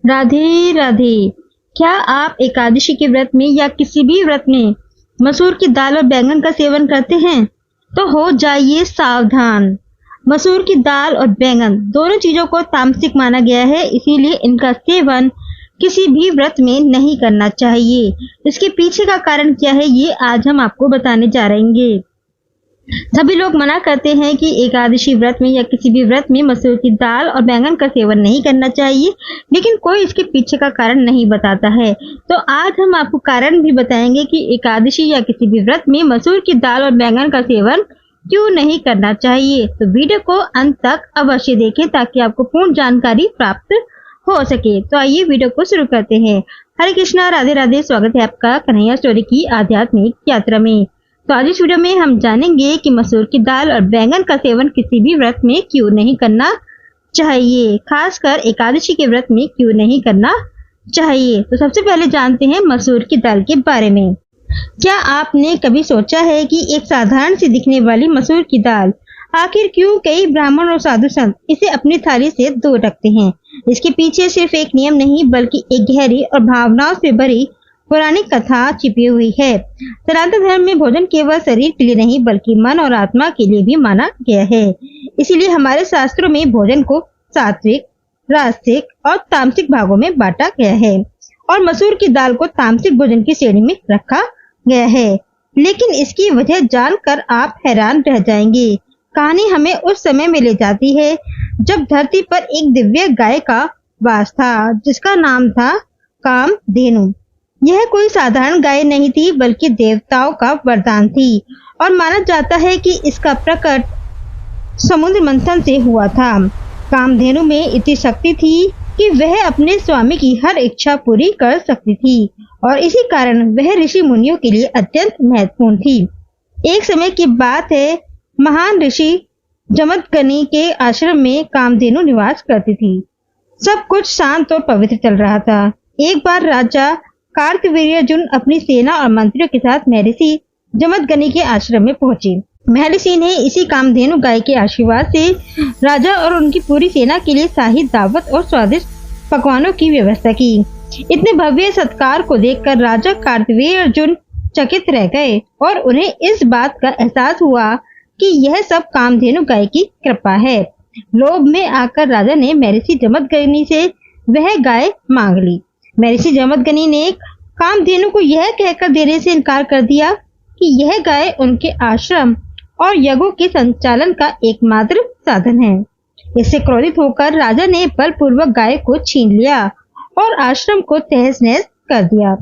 राधे राधे। क्या आप एकादशी के व्रत में या किसी भी व्रत में मसूर की दाल और बैंगन का सेवन करते हैं? तो हो जाइए सावधान। मसूर की दाल और बैंगन दोनों चीजों को तामसिक माना गया है, इसीलिए इनका सेवन किसी भी व्रत में नहीं करना चाहिए। इसके पीछे का कारण क्या है, ये आज हम आपको बताने जा रहे हैं। सभी लोग मना करते हैं कि एकादशी व्रत में या किसी भी व्रत में मसूर की दाल और बैंगन का सेवन नहीं करना चाहिए, लेकिन कोई इसके पीछे का कारण नहीं बताता है। तो आज हम आपको कारण भी बताएंगे कि एकादशी या किसी भी व्रत में मसूर की दाल और बैंगन का सेवन क्यों नहीं करना चाहिए। तो वीडियो को अंत तक अवश्य देखें ताकि आपको पूर्ण जानकारी प्राप्त हो सके। तो आइए वीडियो को शुरू करते हैं। हरे कृष्णा, राधे राधे। स्वागत है आपका कन्हैया स्टोरी की आध्यात्मिक यात्रा में। तो आज इस वीडियो में हम जानेंगे कि मसूर की दाल और बैंगन का सेवन किसी भी व्रत में क्यों नहीं करना चाहिए, खासकर एकादशी के व्रत में क्यों नहीं करना चाहिए। तो सबसे पहले जानते हैं मसूर की दाल के बारे में। क्या आपने कभी सोचा है कि एक साधारण सी दिखने वाली मसूर की दाल आखिर क्यों कई ब्राह्मण और साधु संत इसे अपनी थाली से दूर रखते हैं? इसके पीछे सिर्फ एक नियम नहीं बल्कि एक गहरी और भावनाओं से भरी पुरानी कथा छिपी हुई है। सनातन धर्म में भोजन केवल शरीर के लिए नहीं बल्कि मन और आत्मा के लिए भी माना गया है। इसीलिए हमारे शास्त्रों में भोजन को सात्विक, राजसिक और तामसिक भागों में बांटा गया है और मसूर की दाल को तामसिक भोजन की श्रेणी में रखा गया है। लेकिन इसकी वजह जानकर आप हैरान रह जाएंगे। कहानी हमें उस समय में ले जाती है जब धरती पर एक दिव्य गाय का वास था जिसका नाम था कामधेनु। यह कोई साधारण गाय नहीं थी बल्कि देवताओं का वरदान थी और माना जाता है कि इसका प्रकट समुद्र मंथन से हुआ था। कामधेनु में इतनी शक्ति थी कि वह अपने स्वामी की हर इच्छा पूरी कर सकती थी और इसी कारण वह ऋषि मुनियों के लिए अत्यंत महत्वपूर्ण थी। एक समय की बात है, महान ऋषि जमदग्नि के आश्रम में कामधेनु निवास करती थी। सब कुछ शांत और पवित्र चल रहा था। एक बार राजा कार्तवीर्यार्जुन अपनी सेना और मंत्रियों के साथ महर्षि जमदग्नि के आश्रम में पहुंचे। महर्षि ने इसी कामधेनु गाय के आशीर्वाद से राजा और उनकी पूरी सेना के लिए शाही दावत और स्वादिष्ट पकवानों की व्यवस्था की। इतने भव्य सत्कार को देखकर राजा कार्तवीर्यार्जुन चकित रह गए और उन्हें इस बात का एहसास हुआ कि यह सब कामधेनु गाय की कृपा है। लोभ में आकर राजा ने महर्षि जमदग्नि से वह गाय मांग ली। महर्षि जमदग्नि ने कामधेनु को यह कहकर देने से इनकार कर दिया कि यह गाय उनके आश्रम और यज्ञों के संचालन का एकमात्र साधन है। इससे क्रोधित होकर राजा ने बलपूर्वक गाय को छीन लिया और आश्रम को तहस नहस कर दिया।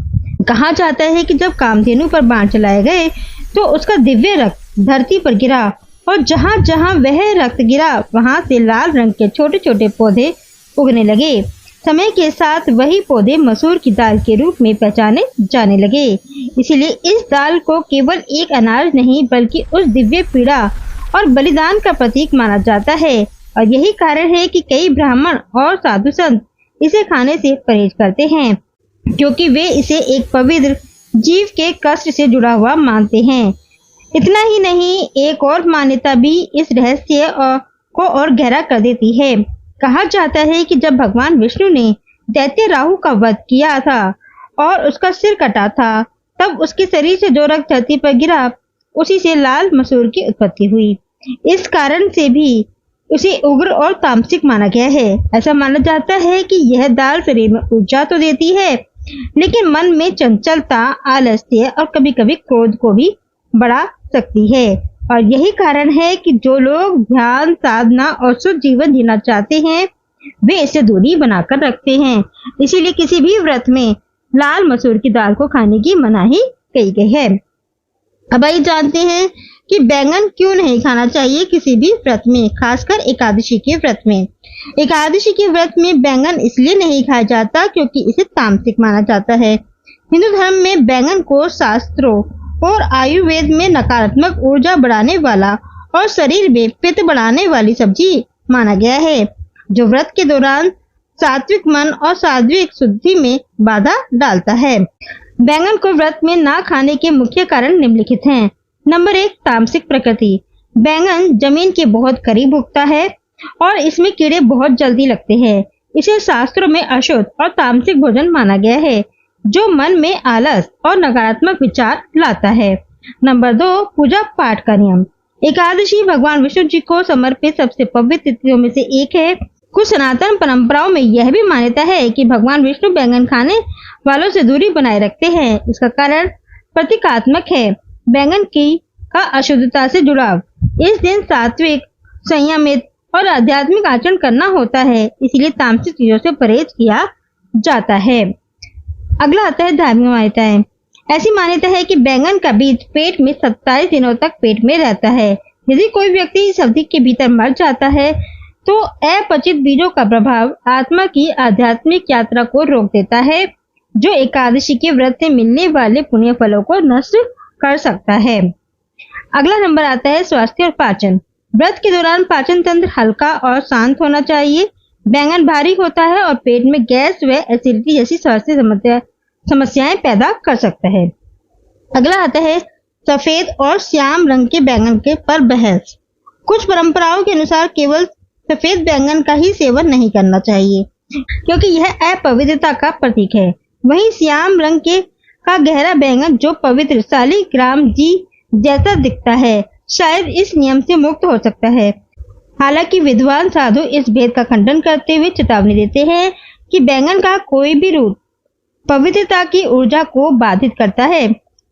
कहा जाता है कि जब कामधेनु पर बाण चलाए गए तो उसका दिव्य रक्त धरती पर गिरा और जहां जहां वह रक्त गिरा वहां से लाल रंग के छोटे छोटे पौधे उगने लगे। समय के साथ वही पौधे मसूर की दाल के रूप में पहचाने जाने लगे। इसीलिए इस दाल को केवल एक अनाज नहीं बल्कि उस दिव्य पीड़ा और बलिदान का प्रतीक माना जाता है और यही कारण है कि कई ब्राह्मण और साधु संत इसे खाने से परहेज करते हैं क्योंकि वे इसे एक पवित्र जीव के कष्ट से जुड़ा हुआ मानते हैं। इतना ही नहीं, एक और मान्यता भी इस रहस्य को और गहरा कर देती है। कहा जाता है कि जब भगवान विष्णु ने दैत्य राहु का वध किया था और उसका सिर कटा था, तब उसके शरीर से जो रक्त धरती पर गिरा उसी से लाल मसूर की उत्पत्ति हुई। इस कारण से भी उसे उग्र और तामसिक माना गया है। ऐसा माना जाता है कि यह दाल शरीर में ऊर्जा तो देती है लेकिन मन में चंचलता, आलस्य और कभी कभी क्रोध को भी बढ़ा सकती है और यही कारण है कि जो लोग ध्यान, साधना और शुद्ध जीवन जीना चाहते हैं वे इससे दूरी बनाकर रखते हैं। इसीलिए किसी भी व्रत में लाल मसूर की दाल को खाने की मनाही कही गई है। अब आइए जानते हैं कि बैंगन क्यों नहीं खाना चाहिए किसी भी व्रत में, खासकर एकादशी के व्रत में। एकादशी के व्रत में बैंगन इसलिए नहीं खाया जाता क्योंकि इसे तामसिक माना जाता है। हिंदू धर्म में बैंगन को शास्त्रों और आयुर्वेद में नकारात्मक ऊर्जा बढ़ाने वाला और शरीर में पित्त बढ़ाने वाली सब्जी माना गया है जो व्रत के दौरान सात्विक मन और सात्विक शुद्धि में बाधा डालता है। बैंगन को व्रत में ना खाने के मुख्य कारण निम्नलिखित हैं। नंबर 1, तामसिक प्रकृति। बैंगन जमीन के बहुत करीब उगता है और इसमें कीड़े बहुत जल्दी लगते हैं। इसे शास्त्रों में अशुद्ध और तामसिक भोजन माना गया है, जो मन में आलस और नकारात्मक विचार लाता है। नंबर 2, पूजा पाठ का नियम। एकादशी भगवान विष्णु जी को समर्पित सबसे पवित्र तिथियों में से एक है। कुछ सनातन परंपराओं में यह भी मान्यता है कि भगवान विष्णु बैंगन खाने वालों से दूरी बनाए रखते हैं। इसका कारण प्रतीकात्मक है, बैंगन की का अशुद्धता से जुड़ाव। इस दिन सात्विक, संयमित और आध्यात्मिक आचरण करना होता है, इसलिए तामसिक चीजों से परहेज किया जाता है। अगला आता है धार्मिक मान्यताएं। ऐसी मान्यता है कि बैंगन का बीज पेट में 27 दिनों तक पेट में रहता है। यदि कोई व्यक्ति इस अवधि के भीतर मर जाता है तो अपचित बीजों का प्रभाव आत्मा की आध्यात्मिक यात्रा को रोक देता है, जो एकादशी के व्रत से मिलने वाले पुण्य फलों को नष्ट कर सकता है। अगला नंबर आता है स्वास्थ्य और पाचन। व्रत के दौरान पाचन तंत्र हल्का और शांत होना चाहिए। बैंगन भारी होता है और पेट में गैस व एसिडिटी जैसी स्वास्थ्य समस्याएं पैदा कर सकता है। अगला आता है सफेद और श्याम रंग के बैंगन के पर बहस। कुछ परंपराओं के अनुसार केवल सफेद बैंगन का ही सेवन नहीं करना चाहिए, क्योंकि यह अपवित्रता का प्रतीक है। वहीं श्याम रंग के का गहरा बैंगन, जो पवित्र शालिग्राम जी जैसा दिखता है, शायद इस नियम से मुक्त हो सकता है। हालांकि विद्वान साधु इस भेद का खंडन करते हुए चेतावनी देते हैं कि बैंगन का कोई भी रूप पवित्रता की ऊर्जा को बाधित करता है।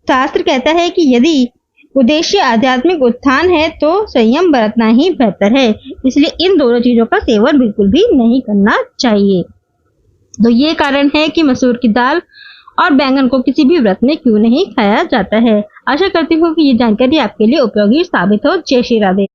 शास्त्र कहता है कि यदि उद्देश्य आध्यात्मिक उत्थान है तो संयम बरतना ही बेहतर है, इसलिए इन दोनों चीजों का सेवन बिल्कुल भी नहीं करना चाहिए। तो ये कारण है कि मसूर की दाल और बैंगन को किसी भी व्रत में क्यों नहीं खाया जाता है। आशा करती हूँ कि ये जानकारी आपके लिए उपयोगी साबित हो। जय श्री राधे।